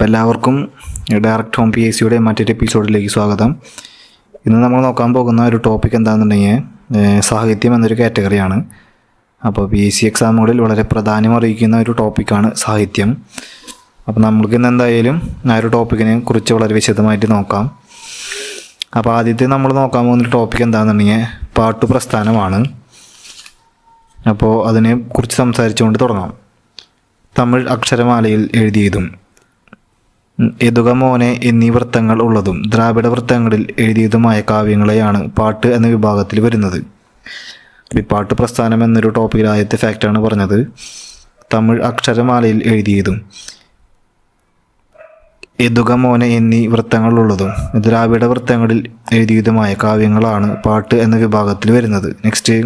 എല്ലാവർക്കും direct home PSCയുടെ മറ്റൊരു എപ്പിസോഡിലേക്ക് സ്വാഗതം. ഇന്ന് നമ്മൾ നോക്കാൻ പോകുന്ന ഒരു ടോപ്പിക് എന്താണെന്നുണ്ടെങ്കിൽ സാഹിത്യം എന്നൊരു കാറ്റഗറിയാണ്. അപ്പോൾ PSC എക്സാമുകളിൽ വളരെ പ്രാധാന്യം അറിയിക്കുന്ന ഒരു ടോപ്പിക്കാണ് സാഹിത്യം. അപ്പോൾ നമ്മൾക്ക് ഇന്ന് എന്തായാലും ആ ഒരു ടോപ്പിക്കിനെ കുറിച്ച് വളരെ വിശദമായിട്ട് നോക്കാം. അപ്പോൾ ആദ്യത്തെ നമ്മൾ നോക്കാൻ പോകുന്ന ടോപ്പിക് എന്താണെന്നുണ്ടെങ്കിൽ പാട്ടുപ്രസ്ഥാനമാണ്. അപ്പോൾ അതിനെക്കുറിച്ച് സംസാരിച്ചുകൊണ്ട് തുടങ്ങാം. തമിഴ് അക്ഷരമാലയിൽ എഴുതിയതും എതുക മോനെ എന്നീ വൃത്തങ്ങൾ ഉള്ളതും ദ്രാവിഡ വൃത്തങ്ങളിൽ എഴുതിയതുമായ കാവ്യങ്ങളെയാണ് പാട്ട് എന്ന വിഭാഗത്തിൽ വരുന്നത്. ഈ പാട്ട് പ്രസ്ഥാനം എന്നൊരു ടോപ്പിക്കിൽ ആദ്യത്തെ ഫാക്റ്റാണ് പറഞ്ഞത്. തമിഴ് അക്ഷരമാലയിൽ എഴുതിയതും എതുക മോനെ എന്നീ വൃത്തങ്ങളുള്ളതും ദ്രാവിഡ വൃത്തങ്ങളിൽ എഴുതിയതുമായ കാവ്യങ്ങളാണ് പാട്ട് എന്ന വിഭാഗത്തിൽ വരുന്നത്. നെക്സ്റ്റ്,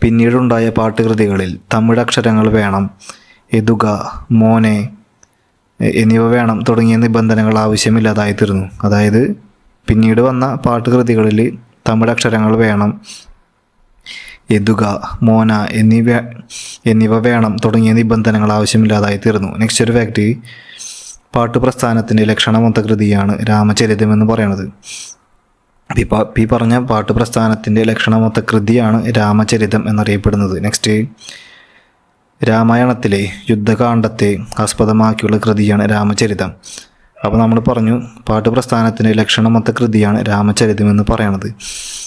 പിന്നീടുണ്ടായ പാട്ടുകൃതികളിൽ തമിഴ് അക്ഷരങ്ങൾ വേണം, എതുക, മോനെ എന്നിവ വേണം തുടങ്ങിയ നിബന്ധനകൾ ആവശ്യമില്ലാതായി തീർന്നു. അതായത് പിന്നീട് വന്ന പാട്ടുകൃതികളിൽ തമിഴ് അക്ഷരങ്ങൾ വേണം, എതുക, മോന എന്നിവ വേണം തുടങ്ങിയ നിബന്ധനകൾ ആവശ്യമില്ലാതായി തീർന്നു. നെക്സ്റ്റ് ഒരു ഫാക്റ്റ്, പാട്ടുപ്രസ്ഥാനത്തിൻ്റെ ലക്ഷണമൊത്ത കൃതിയാണ് രാമചരിതം എന്ന് പറയുന്നത്. ഈ പറഞ്ഞ പാട്ടുപ്രസ്ഥാനത്തിൻ്റെ ലക്ഷണമൊത്ത കൃതിയാണ് രാമചരിതം എന്നറിയപ്പെടുന്നത്. നെക്സ്റ്റ്, രാമായണത്തിലെ യുദ്ധകാണ്ഡത്തെ ആസ്പദമാക്കിയുള്ള കൃതിയാണ് രാമചരിതം. അപ്പോൾ നമ്മൾ പറഞ്ഞു പാട്ടുപ്രസ്ഥാനത്തിൻ്റെ ലക്ഷണമൊത്ത കൃതിയാണ് രാമചരിതം എന്ന് പറയണത്.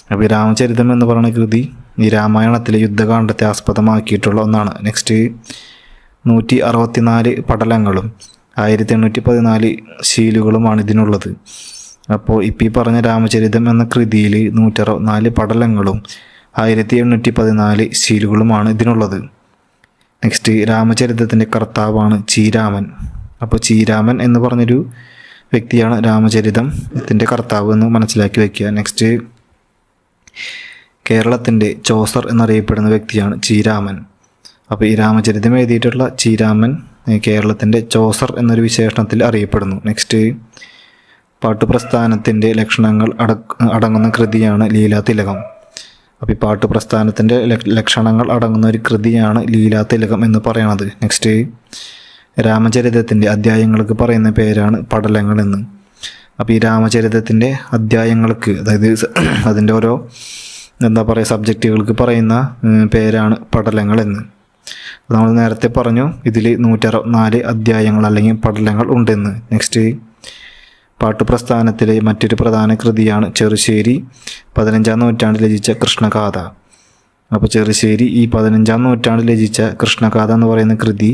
അപ്പോൾ ഈ രാമചരിതം എന്ന് പറയുന്ന കൃതി ഈ രാമായണത്തിലെ യുദ്ധകാണ്ഡത്തെ ആസ്പദമാക്കിയിട്ടുള്ള ഒന്നാണ്. നെക്സ്റ്റ്, 164 പടലങ്ങളും 1814 ശീലുകളുമാണ് ഇതിനുള്ളത്. അപ്പോൾ ഈ പറഞ്ഞ രാമചരിതം എന്ന കൃതിയിൽ 164 പടലങ്ങളും 1814 ശീലുകളുമാണ് ഇതിനുള്ളത്. നെക്സ്റ്റ്, രാമചരിതത്തിൻ്റെ കർത്താവാണ് ചീരാമൻ. അപ്പോൾ ചീരാമൻ എന്ന് പറഞ്ഞൊരു വ്യക്തിയാണ് രാമചരിതത്തിൻ്റെ കർത്താവ് എന്ന് മനസ്സിലാക്കി വയ്ക്കുക. നെക്സ്റ്റ്, കേരളത്തിൻ്റെ ചോസർ എന്നറിയപ്പെടുന്ന വ്യക്തിയാണ് ചീരാമൻ. അപ്പോൾ ഈ രാമചരിതം എഴുതിയിട്ടുള്ള ചീരാമൻ കേരളത്തിൻ്റെ ചോസർ എന്നൊരു വിശേഷണത്തിൽ അറിയപ്പെടുന്നു. നെക്സ്റ്റ്, പാട്ടുപ്രസ്ഥാനത്തിൻ്റെ ലക്ഷണങ്ങൾ അടങ്ങുന്ന കൃതിയാണ് ലീലാതിലകം. അപ്പോൾ ഈ പാട്ടുപ്രസ്ഥാനത്തിൻ്റെ ലക്ഷണങ്ങൾ അടങ്ങുന്ന ഒരു കൃതിയാണ് ലീലാതിലകം എന്ന് പറയണത്. നെക്സ്റ്റ്, രാമചരിതത്തിൻ്റെ അധ്യായങ്ങൾക്ക് പറയുന്ന പേരാണ് പടലങ്ങൾ എന്ന്. അപ്പോൾ ഈ രാമചരിതത്തിൻ്റെ അധ്യായങ്ങൾക്ക്, അതായത് അതിൻ്റെ ഓരോ സബ്ജക്റ്റുകൾക്ക് പറയുന്ന പേരാണ് പടലങ്ങൾ എന്ന്. നമ്മൾ നേരത്തെ പറഞ്ഞു ഇതിൽ 164 അധ്യായങ്ങൾ അല്ലെങ്കിൽ പടലങ്ങൾ ഉണ്ടെന്ന്. നെക്സ്റ്റ്, പാട്ടുപ്രസ്ഥാനത്തിലെ മറ്റൊരു പ്രധാന കൃതിയാണ് ചെറുശ്ശേരി 15-ാം നൂറ്റാണ്ടിൽ രചിച്ച കൃഷ്ണഗാഥ. അപ്പോൾ ചെറുശ്ശേരി ഈ 15-ാം നൂറ്റാണ്ടിൽ രചിച്ച കൃഷ്ണഗാഥ എന്ന് പറയുന്ന കൃതി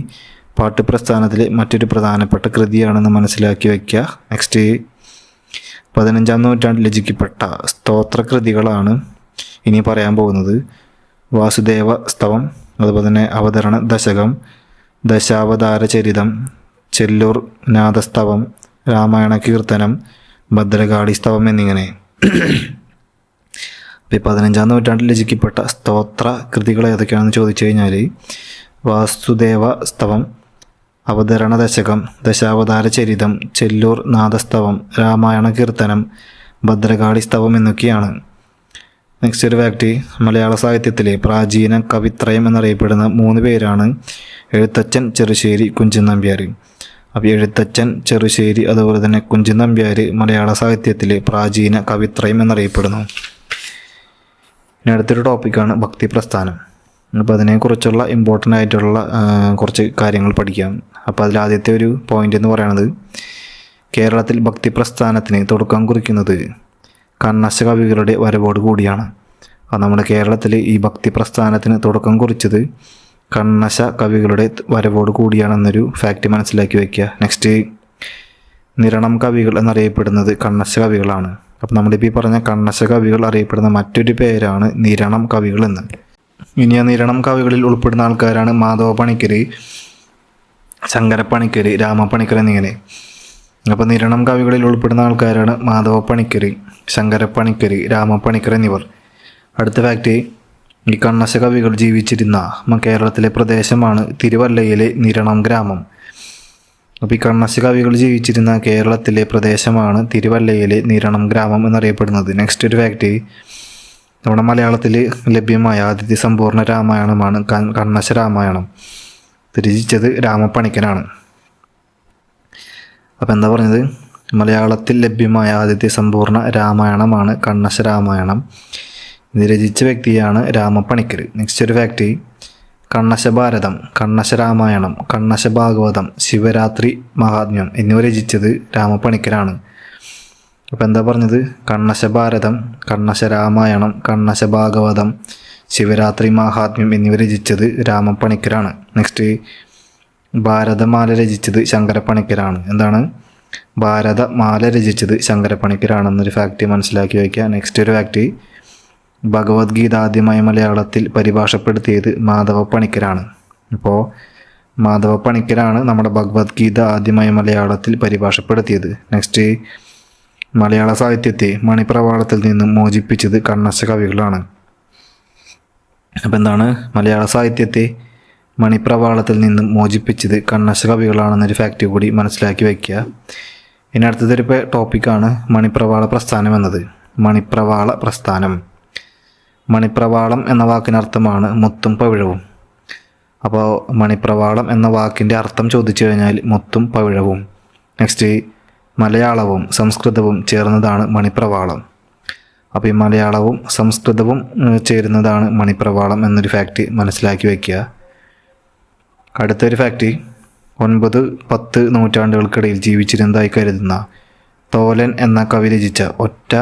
പാട്ടുപ്രസ്ഥാനത്തിലെ മറ്റൊരു പ്രധാനപ്പെട്ട കൃതിയാണെന്ന് മനസ്സിലാക്കി വയ്ക്കുക. നെക്സ്റ്റ്, 15-ാം നൂറ്റാണ്ടിൽ രചിക്കപ്പെട്ട സ്തോത്രകൃതികളാണ് ഇനി പറയാൻ പോകുന്നത്. വാസുദേവ സ്തവം, അതുപോലെ തന്നെ അവതരണ ദശകം, ദശാവതാര ചരിതം, ചെല്ലൂർ നാദസ്തവം, രാമായണ കീർത്തനം, ഭദ്രകാളി സ്തവം എന്നിങ്ങനെ. ഇപ്പോൾ 15-ാം നൂറ്റാണ്ടിൽ രചിക്കപ്പെട്ട സ്തോത്ര കൃതികൾ ഏതൊക്കെയാണെന്ന് ചോദിച്ചു കഴിഞ്ഞാൽ വാസുദേവ സ്തവം, അവതരണ ദശകം, ദശാവതാര ചരിതം, ചെല്ലൂർ നാദസ്തവം, രാമായണ കീർത്തനം, ഭദ്രകാളി സ്തവം എന്നൊക്കെയാണ്. നെക്സ്റ്റ് ഒരു ഫാക്റ്റ്, മലയാള സാഹിത്യത്തിലെ പ്രാചീന കവിത്രയം എന്നറിയപ്പെടുന്ന 3 പേരാണ് എഴുത്തച്ഛൻ, ചെറുശ്ശേരി, കുഞ്ചൻ നമ്പ്യാർ. അപ്പോൾ എഴുത്തച്ഛൻ, ചെറുശ്ശേരി, അതുപോലെ തന്നെ കുഞ്ചൻ നമ്പ്യാർ മലയാള സാഹിത്യത്തിലെ പ്രാചീന കവിത്രയം എന്നറിയപ്പെടുന്നു. ഇനി അടുത്തൊരു ടോപ്പിക്കാണ് ഭക്തിപ്രസ്ഥാനം. അപ്പോൾ അതിനെക്കുറിച്ചുള്ള ഇമ്പോർട്ടൻ്റ് ആയിട്ടുള്ള കുറച്ച് കാര്യങ്ങൾ പഠിക്കാം. അപ്പോൾ അതിൽ ആദ്യത്തെ ഒരു പോയിൻ്റ് എന്ന് പറയുന്നത് കേരളത്തിൽ ഭക്തിപ്രസ്ഥാനത്തിന് തുടക്കം കുറിക്കുന്നത് കണ്ണശ കവികളുടെ വരവോട് കൂടിയാണ്. അപ്പോൾ നമ്മുടെ കേരളത്തിൽ ഈ ഭക്തിപ്രസ്ഥാനത്തിന് തുടക്കം കുറിച്ചത് കണ്ണശ കവികളുടെ വരവോട് കൂടിയാണെന്നൊരു ഫാക്റ്റ് മനസ്സിലാക്കി വയ്ക്കുക. നെക്സ്റ്റ്, നിരണം കവികൾ എന്നറിയപ്പെടുന്നത് കണ്ണശ കവികളാണ്. അപ്പോൾ നമ്മളിപ്പോൾ ഈ പറഞ്ഞ കണ്ണശ കവികൾ അറിയപ്പെടുന്ന മറ്റൊരു പേരാണ് നിരണം കവികൾ എന്ന്. ഇനി ആ നിരണം കവികളിൽ ഉൾപ്പെടുന്ന ആൾക്കാരാണ് മാധവ പണിക്കർ, ശങ്കരപ്പണിക്കർ, രാമപ്പണിക്കർ എന്നിങ്ങനെ. അപ്പോൾ നിരണം കവികളിൽ ഉൾപ്പെടുന്ന ആൾക്കാരാണ് മാധവ പണിക്കർ, ശങ്കരപ്പണിക്കർ, രാമപ്പണിക്കർ എന്നിവർ. അടുത്ത ഫാക്റ്റ്, ഈ കണ്ണശ കവികൾ ജീവിച്ചിരുന്ന കേരളത്തിലെ പ്രദേശമാണ് തിരുവല്ലയിലെ നിരണം ഗ്രാമം. അപ്പോൾ ഈ കണ്ണശ കവികൾ ജീവിച്ചിരുന്ന കേരളത്തിലെ പ്രദേശമാണ് തിരുവല്ലയിലെ നിരണം ഗ്രാമം എന്നറിയപ്പെടുന്നത്. നെക്സ്റ്റ് ഒരു ഫാക്റ്റ്, നമ്മുടെ മലയാളത്തിൽ ലഭ്യമായ ആദ്യത്തെ സമ്പൂർണ്ണ രാമായണമാണ് കണ്ണശ രാമായണം. രചിച്ചത് രാമപ്പണിക്കനാണ്. അപ്പോൾ എന്താ പറഞ്ഞത്, മലയാളത്തിൽ ലഭ്യമായ ആദ്യത്തെ സമ്പൂർണ്ണ രാമായണമാണ് കണ്ണശ രാമായണം. ഇത് രചിച്ച വ്യക്തിയാണ് രാമപ്പണിക്കർ. നെക്സ്റ്റ് ഒരു ഫാക്റ്റ്, കണ്ണശ ഭാരതം, കണ്ണശ രാമായണം, കണ്ണശ ഭാഗവതം, ശിവരാത്രി മഹാത്മ്യം എന്നിവ രചിച്ചത് രാമപ്പണിക്കരാണ്. അപ്പോൾ എന്താ പറഞ്ഞത്, കണ്ണശ ഭാരതം, കണ്ണശ രാമായണം, കണ്ണശ ഭാഗവതം, ശിവരാത്രി മഹാത്മ്യം എന്നിവ രചിച്ചത് രാമപ്പണിക്കരാണ്. നെക്സ്റ്റ്, ഭാരതമാല രചിച്ചത് ശങ്കരപ്പണിക്കരാണ്. എന്താണ്, ഭാരതമാല രചിച്ചത് ശങ്കരപ്പണിക്കരാണെന്നൊരു ഫാക്റ്റ് മനസ്സിലാക്കി വയ്ക്കുക. നെക്സ്റ്റ് ഒരു ഫാക്റ്റ്, ഭഗവത്ഗീത ആദ്യമായി മലയാളത്തിൽ പരിഭാഷപ്പെടുത്തിയത് മാധവപ്പണിക്കരാണ്. അപ്പോൾ മാധവപ്പണിക്കരാണ് നമ്മുടെ ഭഗവത്ഗീത ആദ്യമായി മലയാളത്തിൽ പരിഭാഷപ്പെടുത്തിയത്. നെക്സ്റ്റ്, മലയാള സാഹിത്യത്തെ മണിപ്രവാളത്തിൽ നിന്നും മോചിപ്പിച്ചത് കണ്ണശ കവികളാണ്. അപ്പോൾ എന്താണ്, മലയാള സാഹിത്യത്തെ മണിപ്രവാളത്തിൽ നിന്നും മോചിപ്പിച്ചത് കണ്ണശ കവികളാണെന്നൊരു ഫാക്റ്റ് കൂടി മനസ്സിലാക്കി വയ്ക്കുക. ഇനി അടുത്തതൊരു ടോപ്പിക്കാണ് മണിപ്രവാള പ്രസ്ഥാനം എന്നത്. മണിപ്രവാള പ്രസ്ഥാനം, മണിപ്രവാളം എന്ന വാക്കിനർത്ഥമാണ് മുത്തും പവിഴവും. അപ്പോൾ മണിപ്രവാളം എന്ന വാക്കിൻ്റെ അർത്ഥം ചോദിച്ചു കഴിഞ്ഞാൽ മുത്തും പവിഴവും. നെക്സ്റ്റ്, മലയാളവും സംസ്കൃതവും ചേർന്നതാണ് മണിപ്രവാളം. അപ്പോൾ ഈ മലയാളവും സംസ്കൃതവും ചേരുന്നതാണ് മണിപ്രവാളം എന്നൊരു ഫാക്റ്റ് മനസ്സിലാക്കി വയ്ക്കുക. അടുത്തൊരു ഫാക്റ്റ്, 9-10 നൂറ്റാണ്ടുകൾക്കിടയിൽ ജീവിച്ചിരുന്നതായി കരുതുന്ന തോലൻ എന്ന കവി രചിച്ച ഒറ്റ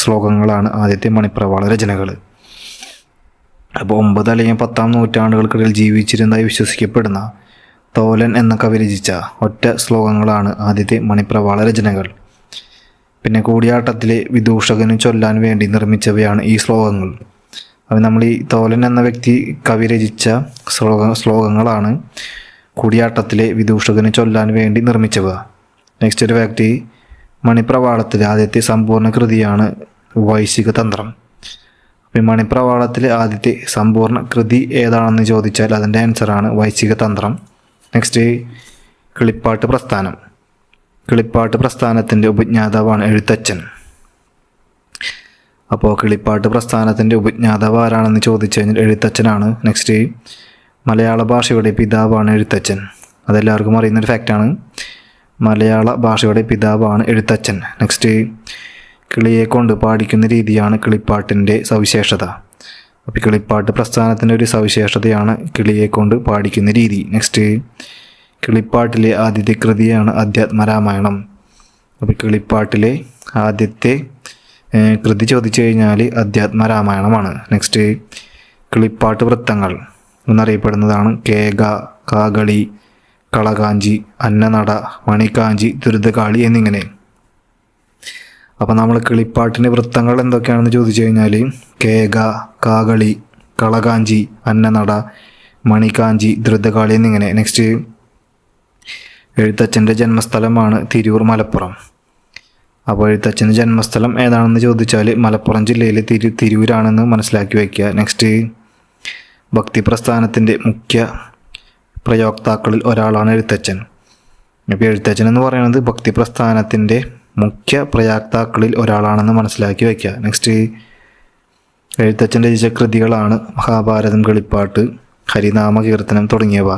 ശ്ലോകങ്ങളാണ് ആദ്യത്തെ മണിപ്രവാള രചനകൾ. അപ്പോൾ 9 അല്ലെങ്കിൽ 10 നൂറ്റാണ്ടുകൾക്കിടയിൽ ജീവിച്ചിരുന്നതായി വിശ്വസിക്കപ്പെടുന്ന തോലൻ എന്ന കവി രചിച്ച ഒറ്റ ശ്ലോകങ്ങളാണ് ആദ്യത്തെ മണിപ്രവാള രചനകൾ. പിന്നെ കൂടിയാട്ടത്തിലെ വിദൂഷകന് ചൊല്ലാൻ വേണ്ടി നിർമ്മിച്ചവയാണ് ഈ ശ്ലോകങ്ങൾ. അപ്പോൾ നമ്മൾ ഈ തോലൻ എന്ന വ്യക്തി കവി രചിച്ച ശ്ലോകങ്ങളാണ് കൂടിയാട്ടത്തിലെ വിദൂഷകന് ചൊല്ലാൻ വേണ്ടി നിർമ്മിച്ചവ. നെക്സ്റ്റ് ഒരു ഫാക്റ്റ്, മണിപ്രവാളത്തിലെ ആദ്യത്തെ സമ്പൂർണ്ണ കൃതിയാണ് വൈശിക തന്ത്രം. അപ്പോൾ ഈ മണിപ്രവാളത്തിലെ ആദ്യത്തെ സമ്പൂർണ്ണ കൃതി ഏതാണെന്ന് ചോദിച്ചാൽ അതിൻ്റെ ആൻസറാണ് വൈശിക തന്ത്രം. നെക്സ്റ്റ്, കിളിപ്പാട്ട് പ്രസ്ഥാനം. കിളിപ്പാട്ട് പ്രസ്ഥാനത്തിൻ്റെ ഉപജ്ഞാതാവാണ് എഴുത്തച്ഛൻ. അപ്പോൾ കിളിപ്പാട്ട് പ്രസ്ഥാനത്തിൻ്റെ ഉപജ്ഞാതാവ് ആരാണെന്ന് ചോദിച്ചു കഴിഞ്ഞാൽ എഴുത്തച്ഛനാണ്. നെക്സ്റ്റ്, മലയാള ഭാഷയുടെ പിതാവാണ് എഴുത്തച്ഛൻ. അതെല്ലാവർക്കും അറിയുന്നൊരു ഫാക്റ്റാണ്. മലയാള ഭാഷയുടെ പിതാവാണ് എഴുത്തച്ഛൻ. നെക്സ്റ്റ്, കിളിയെ കൊണ്ട് പാടിക്കുന്ന രീതിയാണ് കിളിപ്പാട്ടിൻ്റെ സവിശേഷത. അപ്പോൾ കിളിപ്പാട്ട് പ്രസ്ഥാനത്തിൻ്റെ ഒരു സവിശേഷതയാണ് കിളിയെ കൊണ്ട് പാടിക്കുന്ന രീതി. നെക്സ്റ്റ്, കിളിപ്പാട്ടിലെ ആദ്യത്തെ കൃതിയാണ് അധ്യാത്മരാമായണം. അപ്പോൾ കിളിപ്പാട്ടിലെ ആദ്യത്തെ കൃതി ചോദിച്ചു കഴിഞ്ഞാൽ അധ്യാത്മരാമായണമാണ്. നെക്സ്റ്റ്, കിളിപ്പാട്ട് വൃത്തങ്ങൾ എന്നറിയപ്പെടുന്നതാണ് കേക, കാകളി, കളകാഞ്ചി, അന്നനട, മണിക്കാഞ്ചി, ദുരിതകാളി എന്നിങ്ങനെ. അപ്പോൾ നമ്മൾ കിളിപ്പാട്ടിൻ്റെ വൃത്തങ്ങൾ എന്തൊക്കെയാണെന്ന് ചോദിച്ചു കഴിഞ്ഞാൽ കേക, കാകളി, കളകാഞ്ചി, അന്നനട, മണിക്കാഞ്ചി, ദ്രുതകാളി എന്നിങ്ങനെ. നെക്സ്റ്റ്, എഴുത്തച്ഛൻ്റെ ജന്മസ്ഥലമാണ് തിരൂർ, മലപ്പുറം. അപ്പോൾ എഴുത്തച്ഛൻ്റെ ജന്മസ്ഥലം ഏതാണെന്ന് ചോദിച്ചാൽ മലപ്പുറം ജില്ലയിലെ തിരൂരാണെന്ന് മനസ്സിലാക്കി വയ്ക്കുക. നെക്സ്റ്റ്, ഭക്തി പ്രസ്ഥാനത്തിൻ്റെ മുഖ്യ പ്രയോക്താക്കളിൽ ഒരാളാണ് എഴുത്തച്ഛൻ. അപ്പോൾ എഴുത്തച്ഛൻ എന്ന് പറയുന്നത് ഭക്തി പ്രസ്ഥാനത്തിൻ്റെ മുഖ്യ പ്രയോക്താക്കളിൽ ഒരാളാണെന്ന് മനസ്സിലാക്കി വയ്ക്കുക. നെക്സ്റ്റ്, എഴുത്തച്ഛൻ രചിച്ച കൃതികളാണ് മഹാഭാരതം, കിളിപ്പാട്ട്, ഹരിനാമ കീർത്തനം തുടങ്ങിയവ.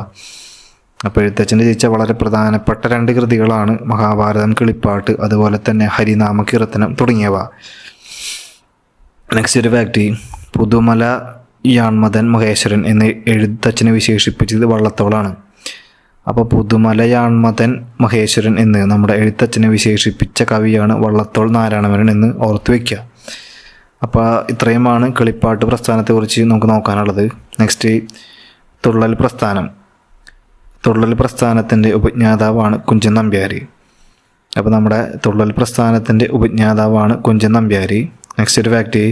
അപ്പോൾ എഴുത്തച്ഛൻ രചിച്ച വളരെ പ്രധാനപ്പെട്ട 2 കൃതികളാണ് മഹാഭാരതം, കിളിപ്പാട്ട്, അതുപോലെ തന്നെ ഹരിനാമ കീർത്തനം തുടങ്ങിയവ. നെക്സ്റ്റ് ഒരു ഫാക്റ്റ്, പുതുമല യാൺമതൻ മഹേശ്വരൻ എന്ന് എഴുത്തച്ഛനെ വിശേഷിപ്പിച്ചത് വള്ളത്തോളാണ്. അപ്പോൾ പുതുമലയാൺമതൻ മഹേശ്വരൻ എന്ന് നമ്മുടെ എഴുത്തച്ഛനെ വിശേഷിപ്പിച്ച കവിയാണ് വള്ളത്തോൾ നാരായണമേനോൻ എന്ന് ഓർത്തു വയ്ക്കുക. അപ്പോൾ ഇത്രയുമാണ് കിളിപ്പാട്ട് പ്രസ്ഥാനത്തെക്കുറിച്ച് നമുക്ക് നോക്കാനുള്ളത്. നെക്സ്റ്റ്, തുള്ളൽ പ്രസ്ഥാനം. തുള്ളൽ പ്രസ്ഥാനത്തിൻ്റെ ഉപജ്ഞാതാവാണ് കുഞ്ചൻ നമ്പ്യാർ. അപ്പോൾ നമ്മുടെ തുള്ളൽ പ്രസ്ഥാനത്തിൻ്റെ ഉപജ്ഞാതാവാണ് കുഞ്ചൻ നമ്പ്യാർ. നെക്സ്റ്റ് ഒരു ഫാക്റ്റ്,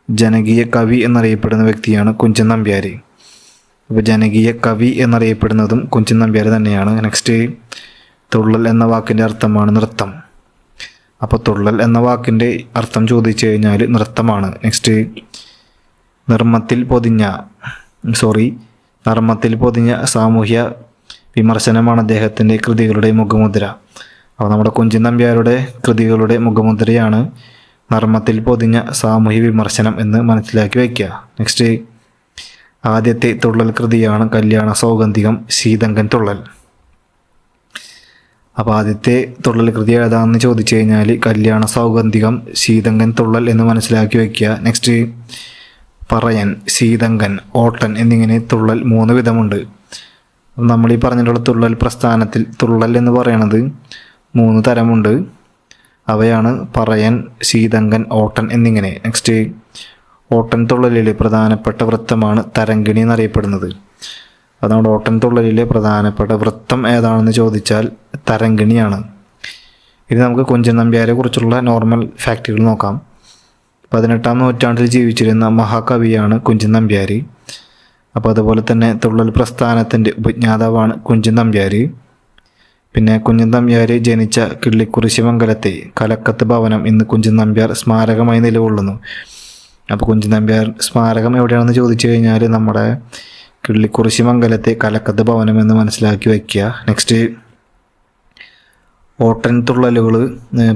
ജനകീയ കവി എന്നറിയപ്പെടുന്ന വ്യക്തിയാണ് കുഞ്ചൻ നമ്പ്യാർ. അപ്പോൾ ജനകീയ കവി എന്നറിയപ്പെടുന്നതും കുഞ്ചൻ നമ്പ്യാർ തന്നെയാണ്. നെക്സ്റ്റ്, തുള്ളൽ എന്ന വാക്കിൻ്റെ അർത്ഥമാണ് നൃത്തം. അപ്പോൾ തുള്ളൽ എന്ന വാക്കിൻ്റെ അർത്ഥം ചോദിച്ചു കഴിഞ്ഞാൽ നൃത്തമാണ്. നെക്സ്റ്റ്, നർമ്മത്തിൽ പൊതിഞ്ഞ സാമൂഹ്യ വിമർശനമാണ് അദ്ദേഹത്തിൻ്റെ കൃതികളുടെ മുഖമുദ്ര. അപ്പോൾ നമ്മുടെ കുഞ്ചൻ നമ്പ്യാരുടെ കൃതികളുടെ മുഖമുദ്രയാണ് നർമ്മത്തിൽ പൊതിഞ്ഞ സാമൂഹ്യ വിമർശനം എന്ന് മനസ്സിലാക്കി വയ്ക്കുക. നെക്സ്റ്റ്, ആദ്യത്തെ തുള്ളൽ കൃതിയാണ് കല്യാണ സൗഗന്ധികം, ശീതങ്കൻ തുള്ളൽ. അപ്പോൾ ആദ്യത്തെ തുള്ളൽ കൃതി ഏതാണെന്ന് ചോദിച്ചു കഴിഞ്ഞാൽ കല്യാണ സൗഗന്ധികം, ശീതങ്കൻ തുള്ളൽ എന്ന് മനസ്സിലാക്കി വയ്ക്കുക. നെക്സ്റ്റ് പറയൻ, ശീതങ്കൻ, ഓട്ടൻ എന്നിങ്ങനെ തുള്ളൽ 3 വിധമുണ്ട്. നമ്മൾ ഈ പറഞ്ഞിട്ടുള്ള തുള്ളൽ പ്രസ്ഥാനത്തിൽ തുള്ളൽ എന്ന് പറയണത് 3 തരമുണ്ട്. അവയാണ് പറയൻ, ശീതങ്കൻ, ഓട്ടൻ എന്നിങ്ങനെ. നെക്സ്റ്റ് ഓട്ടൻ തുള്ളലിലെ പ്രധാനപ്പെട്ട വൃത്തമാണ് തരങ്കിണി എന്നറിയപ്പെടുന്നത്. അതുകൊണ്ട് ഓട്ടൻ തുള്ളലിലെ പ്രധാനപ്പെട്ട വൃത്തം ഏതാണെന്ന് ചോദിച്ചാൽ തരങ്കിണിയാണ്. ഇനി നമുക്ക് കുഞ്ചൻ നമ്പ്യാരെ കുറിച്ചുള്ള നോർമൽ ഫാക്റ്റുകൾ നോക്കാം. 18-ാം നൂറ്റാണ്ടിൽ ജീവിച്ചിരുന്ന മഹാകവിയാണ് കുഞ്ചൻ നമ്പ്യാർ. അപ്പോൾ അതുപോലെ തന്നെ തുള്ളൽ പ്രസ്ഥാനത്തിൻ്റെ ഉപജ്ഞാതാവാണ് കുഞ്ചൻ നമ്പ്യാർ. പിന്നെ കുഞ്ചൻ നമ്പ്യാർ ജനിച്ച കിള്ളിക്കുറിശി മംഗലത്തെ കലക്കത്ത് ഭവനം ഇന്ന് കുഞ്ചൻ നമ്പ്യാർ സ്മാരകമായി നിലകൊള്ളുന്നു. അപ്പോൾ കുഞ്ചൻ നമ്പ്യാർ സ്മാരകം എവിടെയാണെന്ന് ചോദിച്ചു കഴിഞ്ഞാൽ നമ്മുടെ കിള്ളിക്കുറിശി മംഗലത്തെ കലക്കത്ത് ഭവനം എന്ന് മനസ്സിലാക്കി വയ്ക്കുക. നെക്സ്റ്റ് ഓട്ടൻ തുള്ളലുകൾ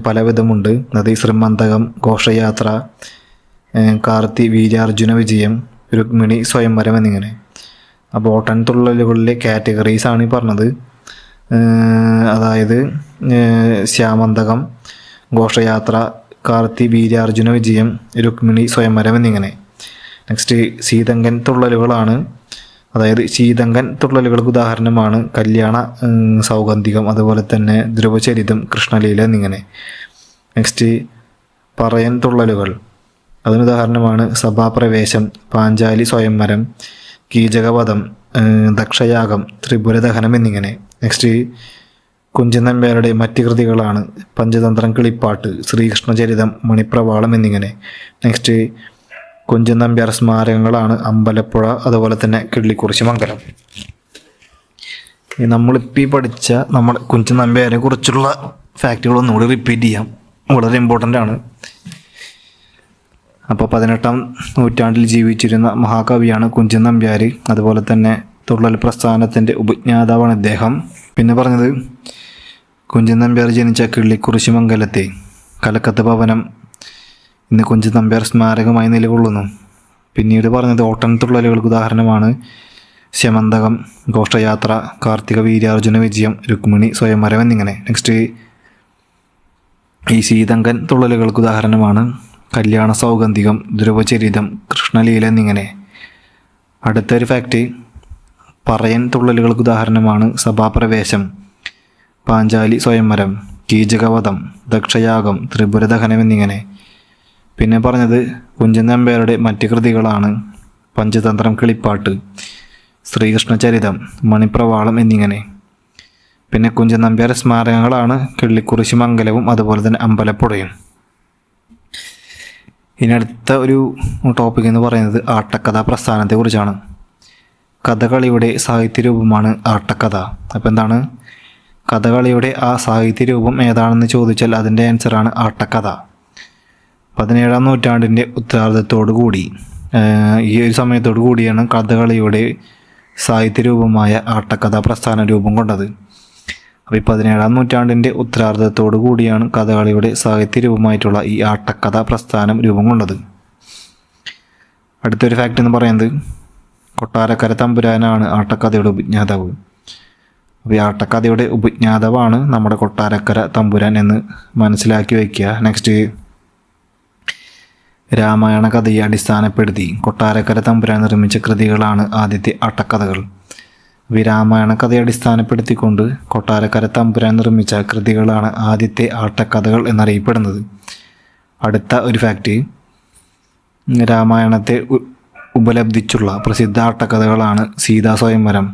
പല വിധമുണ്ട്. അത് ശ്രീമന്തകം, ഘോഷയാത്ര, കാർത്തി, വീര്യാർജുന വിജയം, രുക്മിണി സ്വയംവരം എന്നിങ്ങനെ. അപ്പോൾ ഓട്ടൻ തുള്ളലുകളിലെ കാറ്റഗറീസാണ് ഈ പറഞ്ഞത്. അതായത് ശ്യാമന്തകം, ഘോഷയാത്ര, കാർത്തി, വീര്യാർജുന വിജയം, രുക്മിണി സ്വയംവരം എന്നിങ്ങനെ. നെക്സ്റ്റ് ശീതങ്കൻ തുള്ളലുകളാണ്. അതായത് ശീതങ്കൻ തുള്ളലുകൾക്ക് ഉദാഹരണമാണ് കല്യാണ സൗഗന്ധികം, അതുപോലെ തന്നെ ധ്രുവചരിതം, കൃഷ്ണലീല എന്നിങ്ങനെ. നെക്സ്റ്റ് പറയൻ തുള്ളലുകൾ, അതിനുദാഹരണമാണ് സഭാപ്രവേശം, പാഞ്ചാലി സ്വയംവരം, കീചകവധം, ദക്ഷയാഗം, ത്രിപുരദഹനം എന്നിങ്ങനെ. നെക്സ്റ്റ് കുഞ്ചൻ നമ്പ്യാരുടെ മറ്റ് കൃതികളാണ് പഞ്ചതന്ത്രം, കിളിപ്പാട്ട്, ശ്രീകൃഷ്ണചരിതം, മണിപ്രവാളം എന്നിങ്ങനെ. നെക്സ്റ്റ് കുഞ്ചൻ നമ്പ്യാർ സ്മാരകങ്ങളാണ് അമ്പലപ്പുഴ, അതുപോലെ തന്നെ കിള്ളിക്കുറിശി മംഗലം. നമ്മളിപ്പോൾ ഈ പഠിച്ച നമ്മുടെ കുഞ്ചൻ നമ്പ്യാരെ കുറിച്ചുള്ള ഫാക്റ്റുകൾ ഒന്നുകൂടി റിപ്പീറ്റ് ചെയ്യാം, വളരെ ഇമ്പോർട്ടൻ്റ് ആണ്. അപ്പോൾ 18-ാം നൂറ്റാണ്ടിൽ ജീവിച്ചിരുന്ന മഹാകവിയാണ് കുഞ്ചൻ നമ്പ്യാർ. അതുപോലെ തന്നെ തുള്ളൽ പ്രസ്ഥാനത്തിൻ്റെ ഉപജ്ഞാതാവാണ് ഇദ്ദേഹം. പിന്നെ പറഞ്ഞത് കുഞ്ചൻ നമ്പ്യാർ ജനിച്ച കിള്ളിക്കുറിശി മംഗലത്തെ കലക്കത്ത് ഭവനം ഇന്ന് കുഞ്ചൻ നമ്പ്യാർ സ്മാരകമായി നിലകൊള്ളുന്നു. പിന്നീട് പറഞ്ഞത് ഓട്ടൻ തുള്ളലുകൾക്ക് ഉദാഹരണമാണ് ശ്യമന്തകം, ഘോഷയാത്ര, കാർത്തിക, വീര്യാർജുന വിജയം, രുക്മിണി സ്വയംവരം എന്നിങ്ങനെ. നെക്സ്റ്റ് ഈ ശീതങ്കൻ തുള്ളലുകൾക്ക് ഉദാഹരണമാണ് കല്യാണ സൗഗന്ധികം, ധ്രുവചരിതം, കൃഷ്ണലീല എന്നിങ്ങനെ. അടുത്തൊരു ഫാക്റ്റ് പറയൻ തുള്ളലുകൾക്ക് ഉദാഹരണമാണ് സഭാപ്രവേശം, പാഞ്ചാലി സ്വയംവരം, കീചകവധം, ദക്ഷയാഗം, ത്രിപുരദഹനം എന്നിങ്ങനെ. പിന്നെ പറഞ്ഞത് കുഞ്ചൻ നമ്പ്യാരുടെ മറ്റ് കൃതികളാണ് പഞ്ചതന്ത്രം, കിളിപ്പാട്ട്, ശ്രീകൃഷ്ണചരിതം, മണിപ്രവാളം എന്നിങ്ങനെ. പിന്നെ കുഞ്ചൻ നമ്പ്യാർ സ്മാരകങ്ങളാണ് കിള്ളിക്കുറിശി മംഗലവും അതുപോലെ തന്നെ അമ്പലപ്പുഴയും. ഇനി അടുത്ത ഒരു ടോപ്പിക് എന്ന് പറയുന്നത് ആട്ടക്കഥാ പ്രസ്ഥാനത്തെക്കുറിച്ചാണ്. കഥകളിയുടെ സാഹിത്യരൂപമാണ് ആട്ടക്കഥ. അപ്പോൾ എന്താണ് കഥകളിയുടെ ആ സാഹിത്യരൂപം ഏതാണെന്ന് ചോദിച്ചാൽ അതിൻ്റെ ആൻസറാണ് ആട്ടക്കഥ. 17-ാം നൂറ്റാണ്ടിൻ്റെ ഉത്തരാർദ്ധത്തോടു കൂടി, ഈ ഒരു സമയത്തോടു കൂടിയാണ് കഥകളിയുടെ സാഹിത്യരൂപമായ ആട്ടക്കഥാ പ്രസ്ഥാനം രൂപം കൊണ്ടത്. അപ്പോൾ ഈ 17-ാം നൂറ്റാണ്ടിൻ്റെ ഉത്തരാർദ്ധത്തോടു കൂടിയാണ് കഥകളിയുടെ സാഹിത്യരൂപമായിട്ടുള്ള ഈ ആട്ടക്കഥാ പ്രസ്ഥാനം രൂപം കൊണ്ടത്. അടുത്തൊരു ഫാക്റ്റ് എന്ന് പറയുന്നത് കൊട്ടാരക്കര തമ്പുരാനാണ് ആട്ടക്കഥയുടെ ഉപജ്ഞാതാവ്. അപ്പോൾ ഈ ആട്ടക്കഥയുടെ ഉപജ്ഞാതാവാണ് നമ്മുടെ കൊട്ടാരക്കര തമ്പുരാൻ എന്ന് മനസ്സിലാക്കി വയ്ക്കുക. നെക്സ്റ്റ് രാമായണ കഥയെ അടിസ്ഥാനപ്പെടുത്തി കൊട്ടാരക്കര തമ്പുരാൻ നിർമ്മിച്ച കൃതികളാണ് ആദ്യത്തെ ആട്ടക്കഥകൾ. ഈ രാമായണ കഥയെ അടിസ്ഥാനപ്പെടുത്തിക്കൊണ്ട് കൊട്ടാരക്കര തമ്പുരാൻ നിർമ്മിച്ച കൃതികളാണ് ആദ്യത്തെ ആട്ടക്കഥകൾ എന്നറിയപ്പെടുന്നത്. അടുത്ത ഒരു ഫാക്റ്റ് രാമായണത്തെ ഉപലബ്ധിച്ചുള്ള പ്രസിദ്ധ ആട്ടക്കഥകളാണ് സീതാ സ്വയംവരം,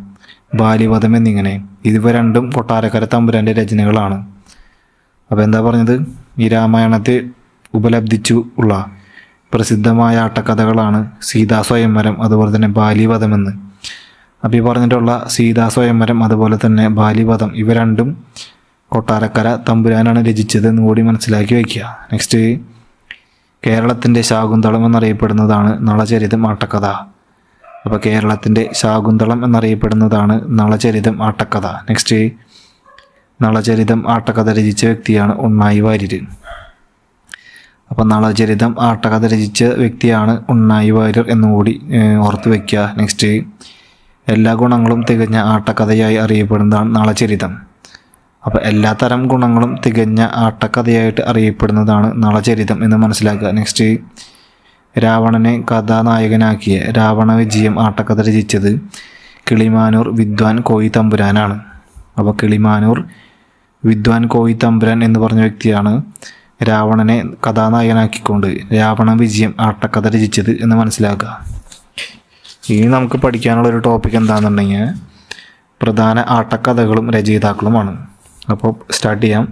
ബാലിവധം എന്നിങ്ങനെ. ഇതിവ രണ്ടും കൊട്ടാരക്കര തമ്പുരാൻ്റെ രചനകളാണ്. അപ്പോൾ എന്താ പറഞ്ഞത് ഈ രാമായണത്തെ ഉപലബ്ധിച്ചു ഉള്ള പ്രസിദ്ധമായ ആട്ടക്കഥകളാണ് സീതാ സ്വയംവരം അതുപോലെ തന്നെ ബാലിവധമെന്ന്. അപ്പോൾ ഈ പറഞ്ഞിട്ടുള്ള സീതാ സ്വയംവരം അതുപോലെ തന്നെ ബാലിവധം ഇവ രണ്ടും കൊട്ടാരക്കര തമ്പുരാനാണ് രചിച്ചത് എന്ന് കൂടി മനസ്സിലാക്കി വയ്ക്കുക. നെക്സ്റ്റ് കേരളത്തിൻ്റെ ശാകുന്തളം എന്നറിയപ്പെടുന്നതാണ് നളചരിതം ആട്ടക്കഥ. അപ്പോൾ കേരളത്തിൻ്റെ ശാകുന്തളം എന്നറിയപ്പെടുന്നതാണ് നളചരിതം ആട്ടക്കഥ. നെക്സ്റ്റ് നളചരിതം ആട്ടക്കഥ രചിച്ച വ്യക്തിയാണ് ഉണ്ണായി വാര്യർ. അപ്പോൾ നളചരിതം ആട്ടക്കഥ രചിച്ച വ്യക്തിയാണ് ഉണ്ണായി വാര്യർ എന്നുകൂടി ഓർത്ത് വയ്ക്കുക. നെക്സ്റ്റ് എല്ലാ ഗുണങ്ങളും തികഞ്ഞ ആട്ടക്കഥയായി അറിയപ്പെടുന്നതാണ് നളചരിതം. അപ്പോൾ എല്ലാ തരം ഗുണങ്ങളും തികഞ്ഞ ആട്ടക്കഥയായിട്ട് അറിയപ്പെടുന്നതാണ് നളചരിതം എന്ന് മനസ്സിലാക്കുക. നെക്സ്റ്റ്, രാവണനെ കഥാനായകനാക്കിയ രാവണ വിജയം ആട്ടക്കഥ രചിച്ചത് കിളിമാനൂർ വിദ്വാൻ കോയി തമ്പുരാനാണ്. അപ്പോൾ കിളിമാനൂർ വിദ്വാൻ കോയി തമ്പുരാൻ എന്ന് പറഞ്ഞ വ്യക്തിയാണ് രാവണനെ കഥാനായകനാക്കിക്കൊണ്ട് രാവണ വിജയം ആട്ടക്കഥ രചിച്ചത് എന്ന് മനസ്സിലാക്കുക. ഇനി നമുക്ക് പഠിക്കാനുള്ളൊരു ടോപ്പിക് എന്താണെന്നുണ്ടെങ്കിൽ പ്രധാന ആട്ടക്കഥകളും രചയിതാക്കളുമാണ്. അപ്പോൾ സ്റ്റാർട്ട് ചെയ്യാം.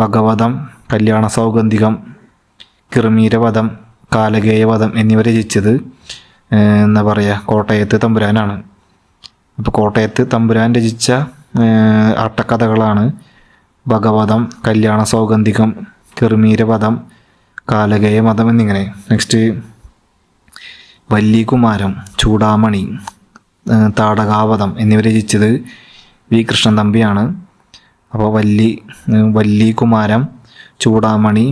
ഭഗവതം, കല്യാണ സൗഗന്ധികം, കിർമീരവധം, കാലകേയവധം എന്നിവ രചിച്ചത് എന്താ പറയുക കോട്ടയത്ത് തമ്പുരാനാണ്. അപ്പോൾ കോട്ടയത്ത് തമ്പുരാൻ രചിച്ച ആട്ടക്കഥകളാണ് ഭഗവതം, കല്യാണ സൗഗന്ധികം, കിർമീരവധം, കാലകേയവധം എന്നിങ്ങനെ. നെക്സ്റ്റ്, വല്ലികുമാരം, ചൂടാമണി, താടകാവധം എന്നിവ രചിച്ചത് വി കൃഷ്ണൻ തമ്പിയാണ്. അപ്പോൾ വല്ലികുമാരം, ചൂടാമണി,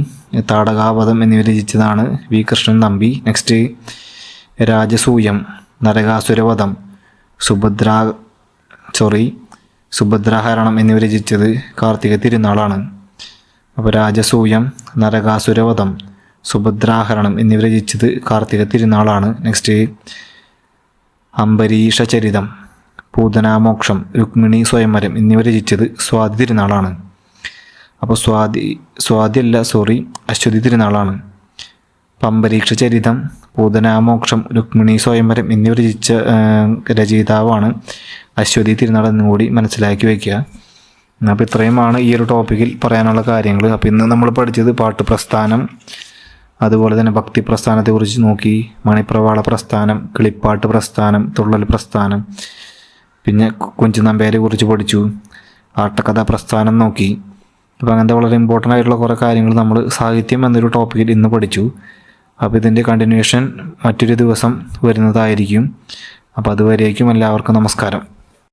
താടകാവധം എന്നിവ രചിച്ചതാണ് വി കൃഷ്ണൻ തമ്പി. നെക്സ്റ്റ്, രാജസൂയം, നരകാസുരവധം, സുഭദ്രാഹരണം എന്നിവ രചിച്ചത് കാർത്തിക തിരുനാളാണ്. അപ്പോൾ രാജസൂയം, നരകാസുരവധം, സുഭദ്രാഹരണം എന്നിവ രചിച്ചത് കാർത്തിക തിരുനാളാണ്. നെക്സ്റ്റ്, അംബരീഷചരിതം, പൂതനാമോക്ഷം, രുക്മിണി സ്വയംവരം എന്നിവ രചിച്ചത് സ്വാതി തിരുനാളാണ്. അപ്പോൾ അശ്വതി തിരുനാളാണ്. അംബരീഷ ചരിതം, പൂതനാമോക്ഷം, രുക്മിണി സ്വയംവരം എന്നിവ രചിച്ച രചയിതാവാണ് അശ്വതി തിരുനാൾ എന്നും കൂടി മനസ്സിലാക്കി വയ്ക്കുക. അപ്പോൾ ഇത്രയുമാണ് ഈ ഒരു ടോപ്പിക്കിൽ പറയാനുള്ള കാര്യങ്ങൾ. അപ്പോൾ ഇന്ന് നമ്മൾ പഠിച്ചത് പാട്ട് പ്രസ്ഥാനം, അതുപോലെ തന്നെ ഭക്തി പ്രസ്ഥാനത്തെക്കുറിച്ച് നോക്കി, മണിപ്രവാള പ്രസ്ഥാനം, കിളിപ്പാട്ട് പ്രസ്ഥാനം, തുള്ളൽ പ്രസ്ഥാനം, പിന്നെ കുഞ്ചൻ നമ്പ്യാരെ കുറിച്ച് പഠിച്ചു, ആട്ടക്കഥാ പ്രസ്ഥാനം നോക്കി. അപ്പോൾ അങ്ങനത്തെ വളരെ ഇമ്പോർട്ടൻ്റ് ആയിട്ടുള്ള കുറേ കാര്യങ്ങൾ നമ്മൾ സാഹിത്യം എന്നൊരു ടോപ്പിക്കിൽ ഇന്ന് പഠിച്ചു. അപ്പോൾ ഇതിൻ്റെ കണ്ടിന്യൂഷൻ മറ്റൊരു ദിവസം വരുന്നതായിരിക്കും. അപ്പോൾ അതുവരേക്കും എല്ലാവർക്കും നമസ്കാരം.